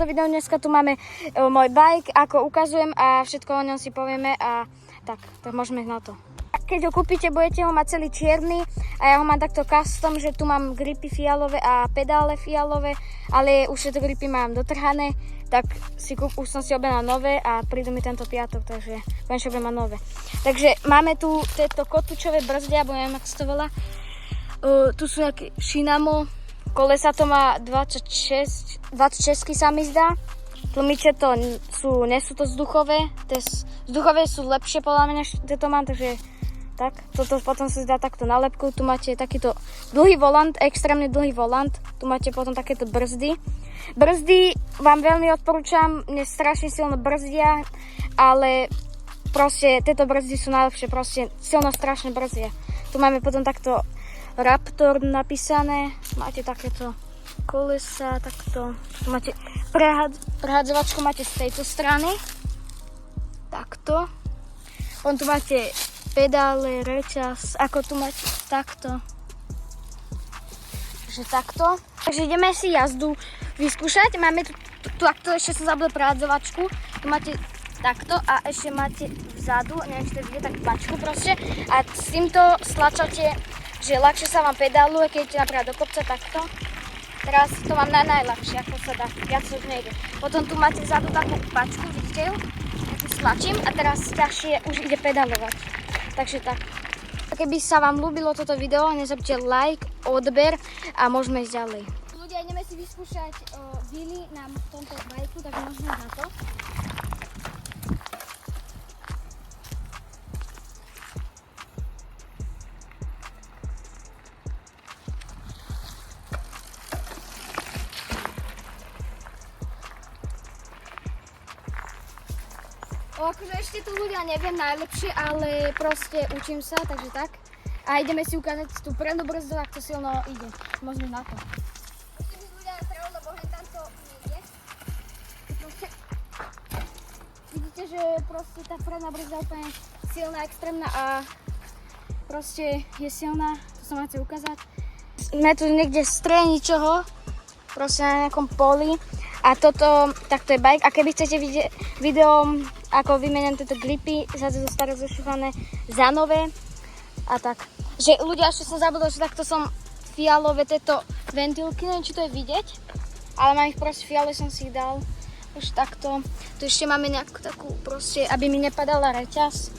toto video. Dneska tu máme môj bike, ako ukazujem a všetko o ňom si povieme a tak môžeme ísť na to. Keď ho kúpite, budete ho mať celý čierny a ja ho mám takto custom, že tu mám gripy fialové a pedále fialové, ale už tieto gripy mám dotrhané, tak už som si objednal nové a prídu mi tento piatok, takže konečne budem mať nové. Takže máme tu tieto kotúčové brzdy, alebo neviem, ako to volá. Tu sú nejaké Shinamo, kolesa to má 26 sa mi zdá. Tlmiče to nie sú to vzduchové, vzduchové sú lepšie podľa mňa, než tieto mám, takže tak. Toto potom sa zdá takto na lepku, tu máte takýto dlhý volant, extrémne dlhý volant, tu máte potom takéto brzdy. Brzdy vám veľmi odporúčam, mne strašne silno brzdia, ale proste tieto brzdy sú najlepšie, proste silno strašne brzdia. Tu máme potom takto Raptor napísané, máte takéto kolesa, takto, tu máte prehádzovačku máte z tejto strany, takto, potom tu máte pedále, reťaz, ako tu máte takto, takže takto, takže ideme si jazdu vyskúšať, máme tu takto, ešte som zabudol prehádzovačku, tu máte takto a ešte máte vzadu, neviem, či to vidíte, tak pačku proste a s týmto stlačate, že ľahšie sa vám pedáluje, keď idete napríklad do kopca takto. Teraz to mám najľahšie, ako sa dá, viac už nejde. Potom tu máte vzadu takú pačku, vidíte ju? Ja tu stlačím a teraz ťažšie už ide pedalovať. Takže tak. Keby sa vám ľúbilo toto video, nezabudnite like, odber a môžeme ísť ďalej. Ľudia, ideme si vyskúšať wheelie na tomto bajku, tak môžeme na to. Akože ešte tu ľudia neviem najlepšie, ale proste učím sa, takže tak. A ideme si ukázať tú prednú brzdu, ak to silno ide. Možno na to. Ešte mi ľudia nepravil, lebo tam to nejde. Proste, vidíte, že proste tá predná brzda je úplne silná, extrémna a proste je silná. To sa máte ukázať. Sme tu niekde v strehe ničoho, proste na nejakom poli. A toto, takto je bike. A keby chcete vidieť video, ako vymenám tieto gripy, zase zo staré zošúchané za nové. A tak. Že ľudia, ešte som zabudol, že takto som fialové tieto ventilky, neviem, či to je vidieť. Ale mám ich proste fiale, som si ich dal. Už takto. Tu ešte máme nejakú takú proste, aby mi nepadala reťaz.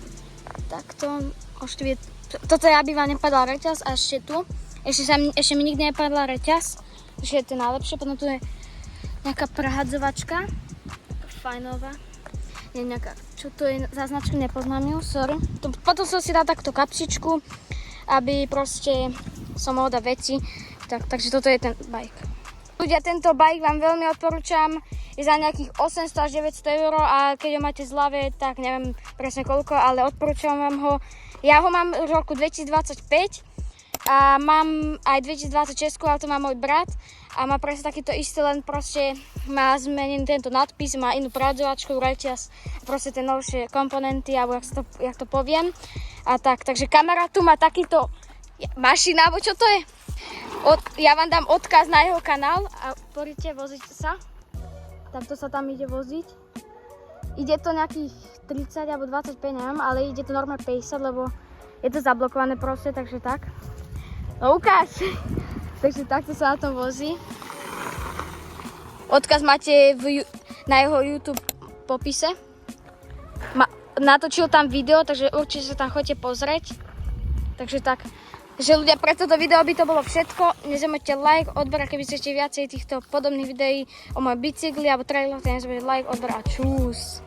Takto. Toto je, aby vám nepadal reťaz. A ešte tu. Ešte mi nikdy nepadla reťaz. Takže je to najlepšie. Potom tu je nejaká prehádzovačka, fajnová, je nejaká, čo to je za značku, nepoznám ju, sorry. Potom som si dal takto kapsičku, aby proste som mohol dať veci, takže toto je ten bike. Ľudia, tento bike vám veľmi odporúčam, je za nejakých 800 až 900 eur a keď ho máte zľave, tak neviem presne koľko, ale odporúčam vám ho. Ja ho mám v roku 2025 a mám aj 2026, ale to má môj brat. A má presne takýto istý, len proste má zmenený tento nadpis, má inú prehádzovačku, reťaz, proste tie novšie komponenty, alebo jak to poviem. A tak, takže kamera tu má takýto mašina, alebo čo to je? Ja vám dám odkaz na jeho kanál a poďte voziť sa. Takto sa tam ide voziť. Ide to nejakých 30 alebo 25, neviem, ale ide to normálne 50, lebo je to zablokované proste, takže tak. No ukáž! Takže takto sa na tom vozí. Odkaz máte na jeho YouTube popise. Natočil tam video, takže určite sa tam chodite pozrieť. Takže tak. Takže ľudia, pre toto video by to bolo všetko. Nezabudnite like, odber, keby chcete viacej týchto podobných videí o mojom bicykli alebo trailer, tak nezabudnite like, odber a čus.